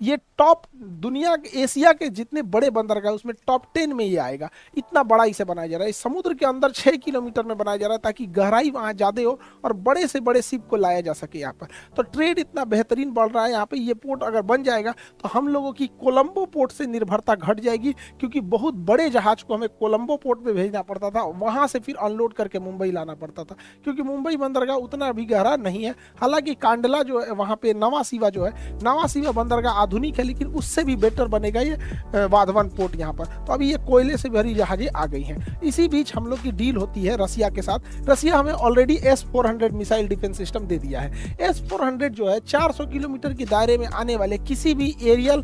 ये टॉप दुनिया एशिया के जितने बड़े बंदरगाह उसमें टॉप 10 में ये आएगा। इतना बड़ा इसे बनाया जा रहा है, इस समुद्र के अंदर 6 किलोमीटर में बनाया जा रहा है ताकि गहराई वहां ज्यादा हो और बड़े से बड़े शिप को लाया जा सके यहाँ पर। तो ट्रेड इतना बेहतरीन बढ़ रहा है यहाँ पे। ये पोर्ट अगर बन जाएगा तो हम लोगों की कोलंबो पोर्ट से निर्भरता घट जाएगी, क्योंकि बहुत बड़े जहाज को हमें कोलंबो पोर्ट पे भेजना पड़ता था, वहां से फिर अनलोड करके मुंबई लाना पड़ता था, क्योंकि मुंबई बंदरगाह उतना अभी गहरा नहीं है। हालांकि कांडला जो है वहां पे नवा सीवा जो है, नवा सीवा बंदरगाह आधुनिक है, लेकिन उससे भी बेटर बनेगा ये वाधवन पोर्ट यहाँ पर। तो अभी ये कोयले से भरी जहाजें आ गई हैं। इसी बीच हम लोग की डील होती है रसिया के साथ। रसिया हमें already S-400 missile defence system दे दिया है। S-400 जो है 400 किलोमीटर के दायरे में आने वाले किसी भी एरियल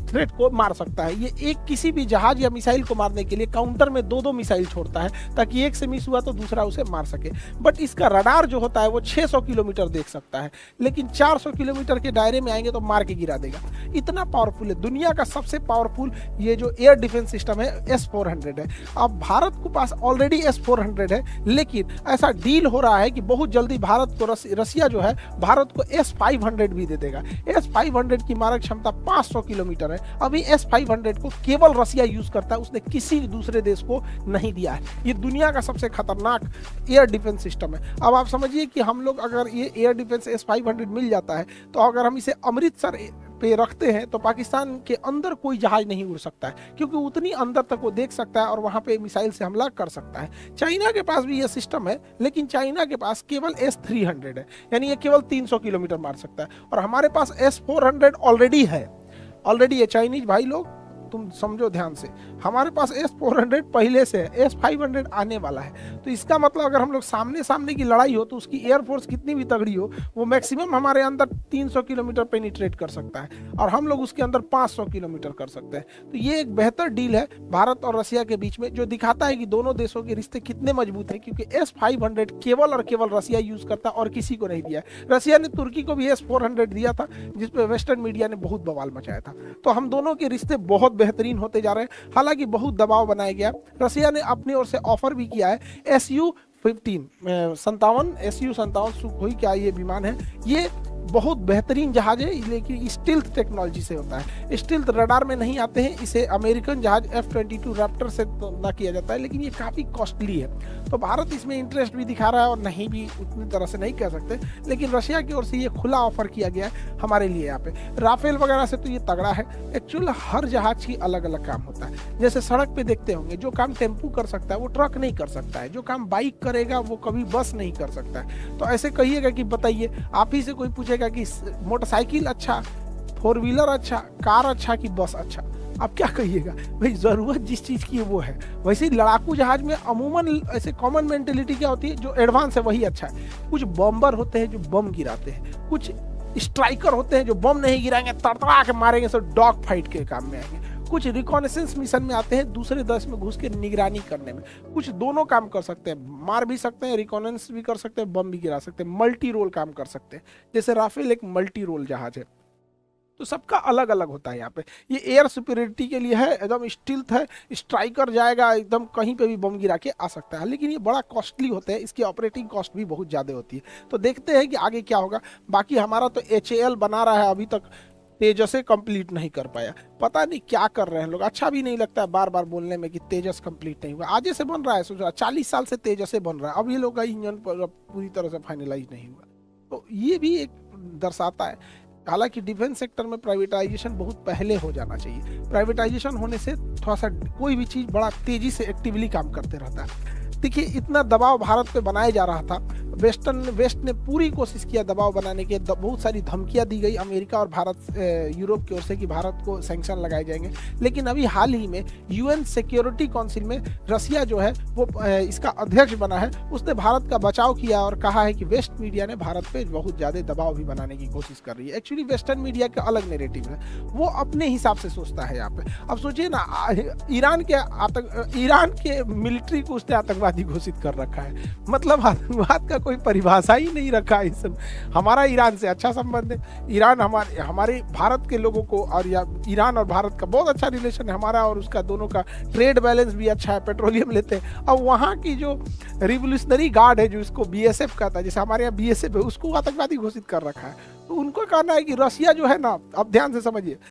थ्रेट को मार सकता है। ये एक किसी भी जहाज या मिसाइल को मारने के लिए काउंटर में दो दो मिसाइल छोड़ता है, ताकि एक से मिस हुआ तो दूसरा उसे मार सके। बट इसका रडार जो होता है वो 600 किलोमीटर देख सकता है, लेकिन 400 किलोमीटर के दायरे में आएंगे तो मार के गिरा देगा। इतना पावरफुल है, दुनिया का सबसे पावरफुल ये जो एयर डिफेंस सिस्टम है S-400 है। अब भारत के पास ऑलरेडी S-400 है, लेकिन ऐसा डील हो रहा है कि बहुत जल्दी भारत को रसिया जो है भारत को S-500 भी दे देगा। S-500 की मारक क्षमता 500 किलोमीटर है। अभी S-500 को केवल रसिया यूज करता है, उसने किसी दूसरे देश को नहीं दिया है। ये दुनिया का सबसे खतरनाक एयर डिफेंस सिस्टम है। अब आप समझिए कि हम लोग अगर ये एयर डिफेंस S-500 मिल जाता है, तो अगर हम इसे अमृतसर पे रखते हैं तो पाकिस्तान के अंदर कोई जहाज नहीं उड़ सकता है, क्योंकि उतनी अंदर तक वो देख सकता है और वहां पे मिसाइल से हमला कर सकता है। चाइना के पास भी ये सिस्टम है, लेकिन चाइना के पास केवल S-300 है, यानी ये केवल 300 किलोमीटर मार सकता है, और हमारे पास S-400 ऑलरेडी है। ऑलरेडी ये चाइनीज भाई लोग तुम समझो ध्यान से, हमारे पास S-400 पहले से है, S-500 आने वाला है। तो इसका मतलब अगर हम लोग सामने सामने की लड़ाई हो तो उसकी एयरफोर्स कितनी भी तगड़ी हो, वो मैक्सिमम हमारे अंदर 300 किलोमीटर पेनिट्रेट कर सकता है, और हम लोग उसके अंदर 500 किलोमीटर कर सकते हैं। तो ये एक बेहतर डील है भारत और रसिया के बीच में, जो दिखाता है कि दोनों देशों के रिश्ते कितने मजबूत हैं, क्योंकि S-500 केवल और केवल रसिया यूज करता और किसी को नहीं दिया है। रसिया ने तुर्की को भी S-400 दिया था, जिसपे वेस्टर्न मीडिया ने बहुत बवाल मचाया था। तो हम दोनों के रिश्ते बहुत बेहतरीन होते जा रहे हैं। हालांकि बहुत दबाव बनाया गया, रसिया ने अपनी ओर से ऑफर भी किया है। Su-57 Su-57 सुखोई क्या ये विमान है, ये बहुत बेहतरीन जहाज है, लेकिन स्टील्थ टेक्नोलॉजी से होता है। स्टील्थ रडार में नहीं आते हैं, इसे अमेरिकन जहाज F-22 रैप्टर से तो ना किया जाता है, लेकिन ये काफ़ी कॉस्टली है। तो भारत इसमें इंटरेस्ट भी दिखा रहा है, और नहीं भी उतनी तरह से नहीं कह सकते, लेकिन रशिया की ओर से ये खुला ऑफर किया गया है हमारे लिए। यहाँ पे राफेल वगैरह से तो ये तगड़ा है। एक्चुअल हर जहाज की अलग अलग काम होता है। जैसे सड़क पे देखते होंगे, जो काम टेम्पू कर सकता है वो ट्रक नहीं कर सकता है, जो काम बाइक करेगा वो कभी बस नहीं कर सकता है। तो ऐसे कहिएगा कि बताइए, आप ही से कोई पूछेगा कि मोटरसाइकिल अच्छा, फोर व्हीलर अच्छा, कार अच्छा कि बस अच्छा, आप क्या कहिएगा भाई? जरूरत जिस चीज की है वो है। वैसे ही लड़ाकू जहाज में अमूमन ऐसे कॉमन मेंटेलिटी क्या होती है, जो एडवांस है वही अच्छा है। कुछ बम्बर होते हैं जो बम गिराते हैं, कुछ स्ट्राइकर होते हैं जो बम नहीं गिराएंगे, तड़तड़ा के मारेंगे, सब डॉग फाइट के काम में आएंगे। कुछ रिकॉनेसेंस मिशन में आते हैं, दूसरे देश में घुस के निगरानी करने में। कुछ दोनों काम कर सकते हैं, मार भी सकते हैं, रिकॉनेंस भी कर सकते हैं, बम भी गिरा सकते हैं, मल्टी रोल काम कर सकते हैं। जैसे राफेल एक मल्टी रोल जहाज है। तो सबका अलग अलग होता है। यहाँ पे ये एयर सुपीरियरिटी के लिए है, एकदम स्टील्थ है, स्ट्राइकर जाएगा एकदम कहीं पे भी बम गिरा के आ सकता है, लेकिन ये बड़ा कॉस्टली होता है, इसकी ऑपरेटिंग कॉस्ट भी बहुत ज़्यादा होती है। तो देखते हैं कि आगे क्या होगा। बाकी हमारा तो HAL बना रहा है, अभी तक तेजस कंप्लीट नहीं कर पाया, पता नहीं क्या कर रहे हैं लोग। अच्छा भी नहीं लगता है बार बार बोलने में कि तेजस कंप्लीट नहीं हुआ। आज से बन रहा है, सोच रहा 40 साल से तेजस से बन रहा है, अब ये लोग का इंजन पूरी तरह से फाइनलाइज नहीं हुआ। तो ये भी एक दर्शाता है। हालांकि डिफेंस सेक्टर में प्राइवेटाइजेशन बहुत पहले हो जाना चाहिए। प्राइवेटाइजेशन होने से थोड़ा सा कोई भी चीज़ बड़ा तेजी से एक्टिवली काम करते रहता है। देखिए, इतना दबाव भारत पे बनाया जा रहा था, वेस्ट ने पूरी कोशिश किया दबाव बनाने के, बहुत सारी धमकियां दी गई अमेरिका और भारत यूरोप की ओर से कि भारत को सैंक्शन लगाए जाएंगे। लेकिन अभी हाल ही में UN सिक्योरिटी काउंसिल में रसिया जो है वो इसका अध्यक्ष बना है, उसने भारत का बचाव किया और कहा है कि वेस्ट मीडिया ने भारत पे बहुत ज़्यादा दबाव भी बनाने की कोशिश कर रही है। एक्चुअली वेस्टर्न मीडिया का अलग नेरेटिव है, वो अपने हिसाब से सोचता है यहाँ पे। अब सोचिए ना, ईरान के मिलिट्री को उसने आतंकवादी घोषित कर रखा है। मतलब आतंकवाद का कोई परिभाषा ही नहीं रखा है। इस हमारा ईरान से अच्छा संबंध है, ईरान हमारे भारत के लोगों को, और या ईरान और भारत का बहुत अच्छा रिलेशन है हमारा, और उसका दोनों का ट्रेड बैलेंस भी अच्छा है, पेट्रोलियम लेते हैं। अब वहाँ की जो रिवोल्यूशनरी गार्ड है, जो इसको BSF कहता है, जैसे हमारे यहाँ BSF है, उसको आतंकवादी घोषित कर रखा है। तो उनको कहना है कि रसिया जो है ना, अब ध्यान से समझिए,